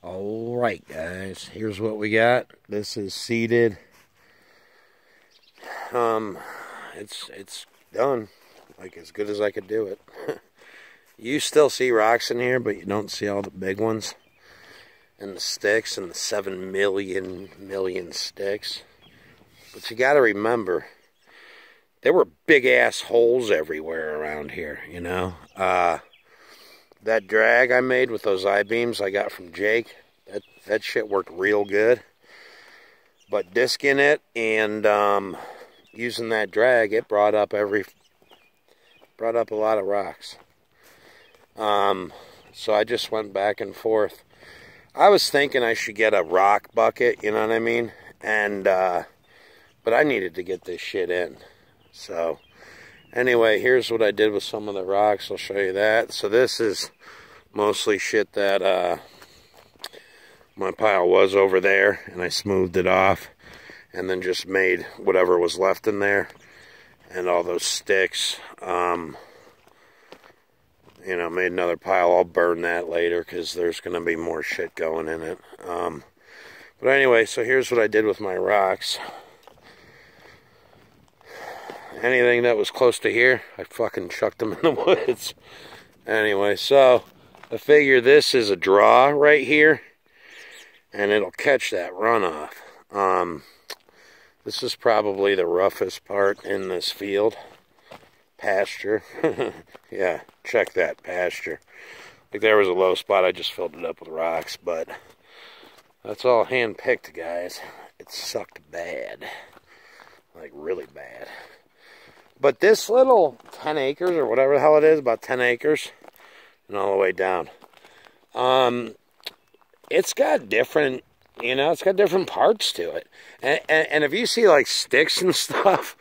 All right, guys, here's what we got. This is seeded. It's done, like as good as I could do it. You still see rocks in here, but you don't see all the big ones and the sticks and the 7 million sticks. But you got to remember, there were big ass holes everywhere around here. You know, that drag I made with those I-beams I got from Jake, that shit worked real good. But disking it and using that drag, it brought up a lot of rocks. So I just went back and forth. I was thinking I should get a rock bucket, you know what I mean? And but I needed to get this shit in. So anyway, here's what I did with some of the rocks. I'll show you that. So this is mostly shit that my pile was over there, and I smoothed it off and then just made whatever was left in there. And all those sticks, you know, made another pile. I'll burn that later because there's going to be more shit going in it. But anyway, so here's what I did with my rocks. Anything that was close to here, I fucking chucked them in the woods. Anyway, so I figure this is a draw right here, and it'll catch that runoff. This is probably the roughest part in this field. Pasture. Yeah, check that, pasture. Like there was a low spot, I just filled it up with rocks, but that's all hand-picked, guys. It sucked bad. Like really bad. But this little 10 acres or whatever the hell it is, about 10 acres and all the way down, it's got different, you know, it's got different parts to it. And if you see like sticks and stuff,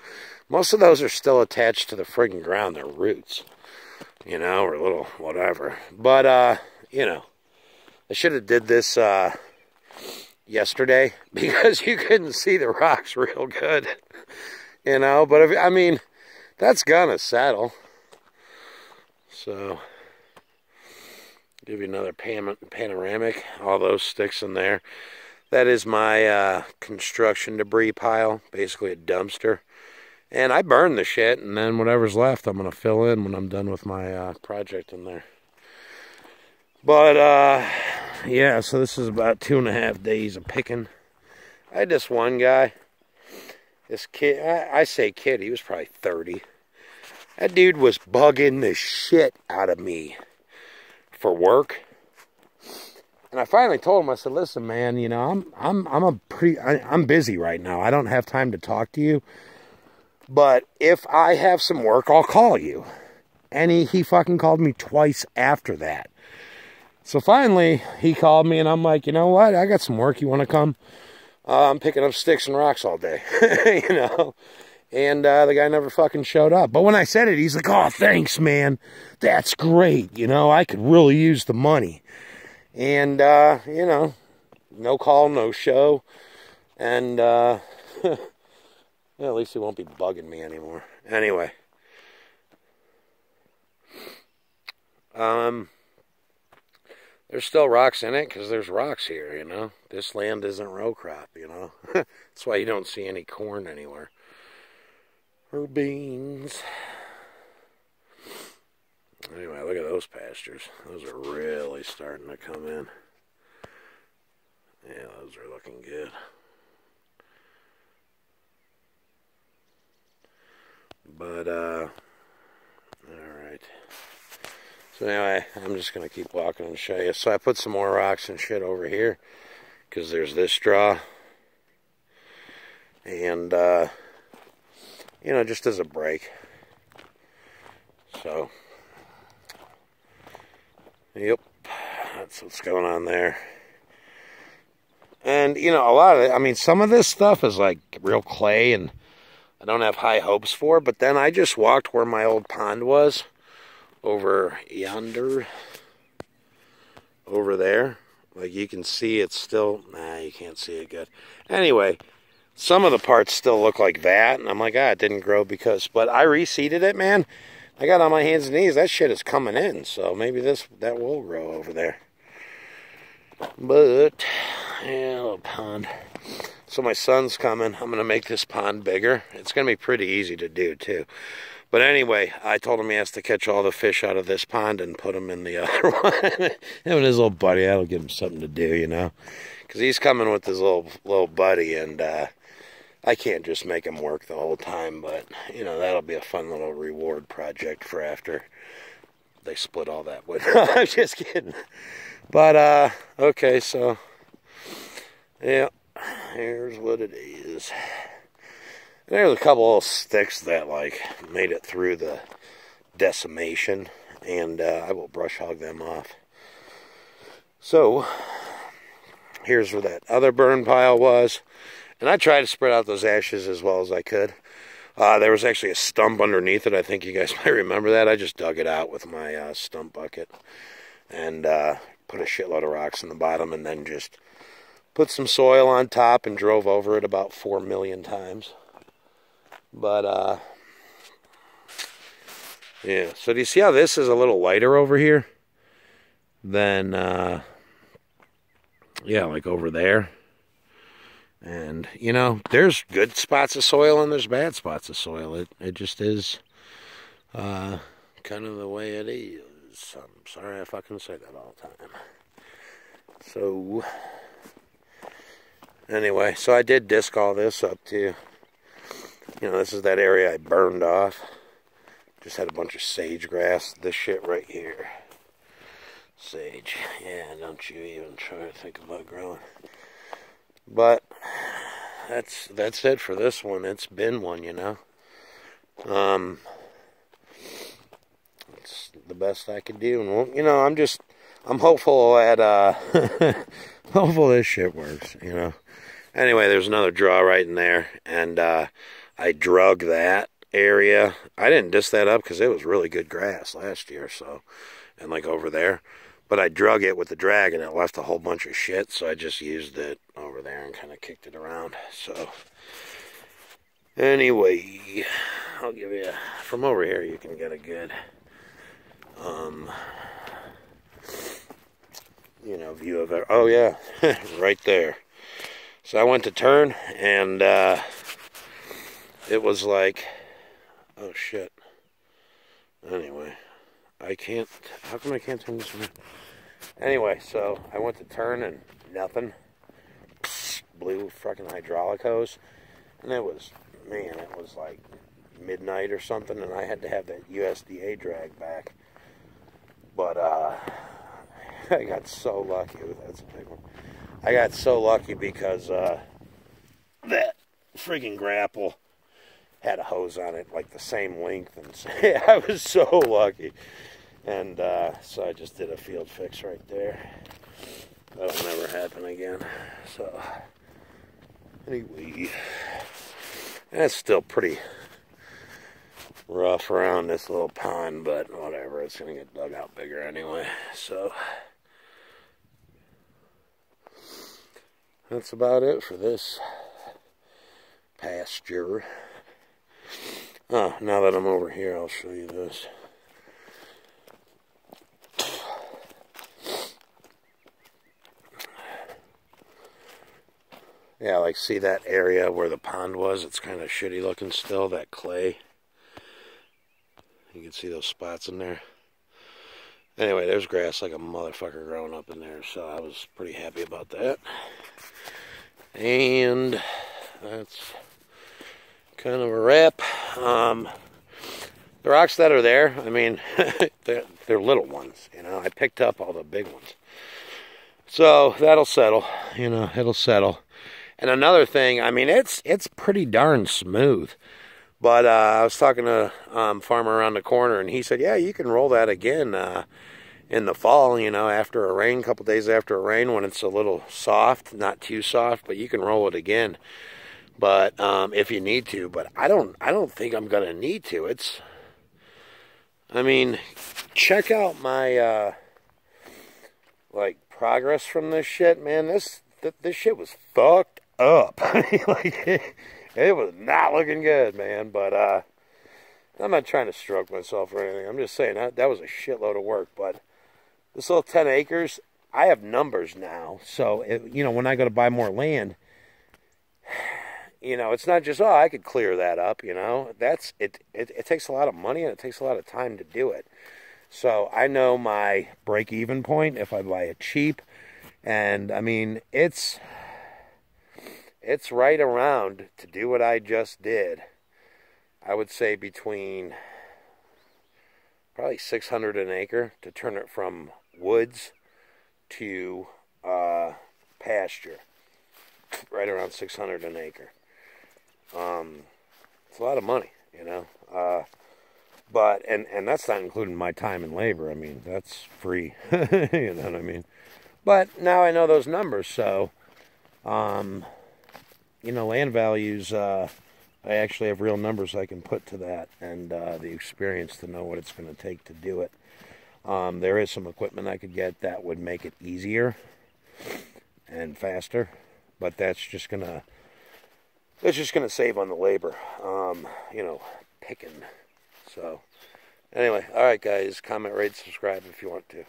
most of those are still attached to the friggin' ground. They're roots, you know, or little whatever. But, you know, I should have did this yesterday because you couldn't see the rocks real good, you know. But, if, I mean, that's gonna settle. So, give you another panoramic. All those sticks in there. That is my construction debris pile, basically a dumpster. And I burned the shit, and then whatever's left, I'm going to fill in when I'm done with my project in there. But, yeah, so this is about 2.5 days of picking. I had this one guy, this kid, I say kid, he was probably 30. That dude was bugging the shit out of me for work. And I finally told him, I said, listen, man, you know, I'm busy right now. I don't have time to talk to you. But if I have some work, I'll call you. And he fucking called me twice after that. So finally, he called me, and I'm like, you know what? I got some work. You want to come? I'm picking up sticks and rocks all day. You know? And the guy never fucking showed up. But when I said it, he's like, oh, thanks, man. That's great. You know, I could really use the money. And, you know, no call, no show. And, well, at least he won't be bugging me anymore. Anyway. There's still rocks in it because there's rocks here, you know. This land isn't row crop, you know. That's why you don't see any corn anywhere. Or beans. Anyway, look at those pastures. Those are really starting to come in. Yeah, those are looking good. But, alright. So anyway, I'm just going to keep walking and show you. So I put some more rocks and shit over here, because there's this straw. And, you know, just as a break. So, yep, that's what's going on there. And, you know, a lot of it, I mean, some of this stuff is like real clay and I don't have high hopes for, but then I just walked where my old pond was, over yonder, over there. Like you can see it's still, nah, you can't see it good. Anyway, some of the parts still look like that, and I'm like, ah, it didn't grow because, but I reseeded it, man. I got on my hands and knees, that shit is coming in, so maybe that will grow over there. But, yeah, little pond. So my son's coming. I'm going to make this pond bigger. It's going to be pretty easy to do, too. But anyway, I told him he has to catch all the fish out of this pond and put them in the other one. Him and his little buddy, that'll give him something to do, you know. Because he's coming with his little buddy, and I can't just make him work the whole time. But, you know, that'll be a fun little reward project for after they split all that wood. I'm just kidding. But, okay, so, yeah, here's what it is. There's a couple little sticks that, like, made it through the decimation, and I will brush hog them off. So, here's where that other burn pile was, and I tried to spread out those ashes as well as I could. There was actually a stump underneath it. I think you guys might remember that. I just dug it out with my stump bucket and put a shitload of rocks in the bottom, and then just put some soil on top and drove over it about 4 million times. But, yeah. So do you see how this is a little lighter over here than, yeah, like over there? And, you know, there's good spots of soil and there's bad spots of soil. It just is, kind of the way it is. I'm sorry I fucking say that all the time. So, anyway, so I did disc all this up too. You know, this is that area I burned off. Just had a bunch of sage grass. This shit right here. Sage. Yeah, don't you even try to think about growing. But that's it for this one. It's been one, you know. It's the best I could do. And, well, you know, I'm hopeful that, hopeful this shit works, you know. Anyway, there's another draw right in there. And, I drug that area. I didn't disc that up because it was really good grass last year, so, and like over there. But I drug it with the drag and it left a whole bunch of shit, so I just used it over there and kind of kicked it around. So, anyway, I'll give you, from over here you can get a good, you know, view of it. Oh yeah, right there. So I went to turn and, it was like, oh shit. Anyway, I can't, how come I can't turn this around? Anyway, so I went to turn and nothing. Blew fucking hydraulic hose. And it was, man, it was like midnight or something, and I had to have that USDA drag back. But, I got so lucky. That's a big one. I got so lucky because, that freaking grapple had a hose on it, like the same length, and yeah, I was so lucky. And so I just did a field fix right there. That'll never happen again. So anyway, that's still pretty rough around this little pond, but whatever, it's gonna get dug out bigger anyway. So that's about it for this pasture. Oh, now that I'm over here, I'll show you this. Yeah, like see that area where the pond was? It's kind of shitty looking still, that clay. You can see those spots in there. Anyway, there's grass like a motherfucker growing up in there, so I was pretty happy about that. And that's kind of a wrap. The rocks that are there, I mean, they're little ones, you know. I picked up all the big ones. So that'll settle, you know, it'll settle. And another thing, I mean, it's pretty darn smooth. But I was talking to farmer around the corner, and he said, yeah, you can roll that again in the fall, you know, after a rain, a couple days after a rain, when it's a little soft, not too soft, but you can roll it again. But if you need to, but I don't think I'm gonna need to. I mean, check out my like progress from this shit, man. This shit was fucked up. Like it was not looking good, man. But I'm not trying to stroke myself or anything. I'm just saying that was a shitload of work. But this little 10 acres, I have numbers now. So, you know, when I go to buy more land, you know, it's not just, oh, I could clear that up, you know. It takes a lot of money and it takes a lot of time to do it. So I know my break-even point if I buy it cheap. And, I mean, it's right around, to do what I just did, I would say between probably $600 an acre to turn it from woods to pasture. Right around $600 an acre. It's a lot of money, you know. But and that's not including my time and labor. I mean, that's free. You know what I mean? But now I know those numbers, so you know, land values. I actually have real numbers I can put to that, and the experience to know what it's going to take to do it. There is some equipment I could get that would make it easier and faster, but that's just gonna save on the labor. You know, picking. So anyway, all right, guys, comment, rate, subscribe if you want to.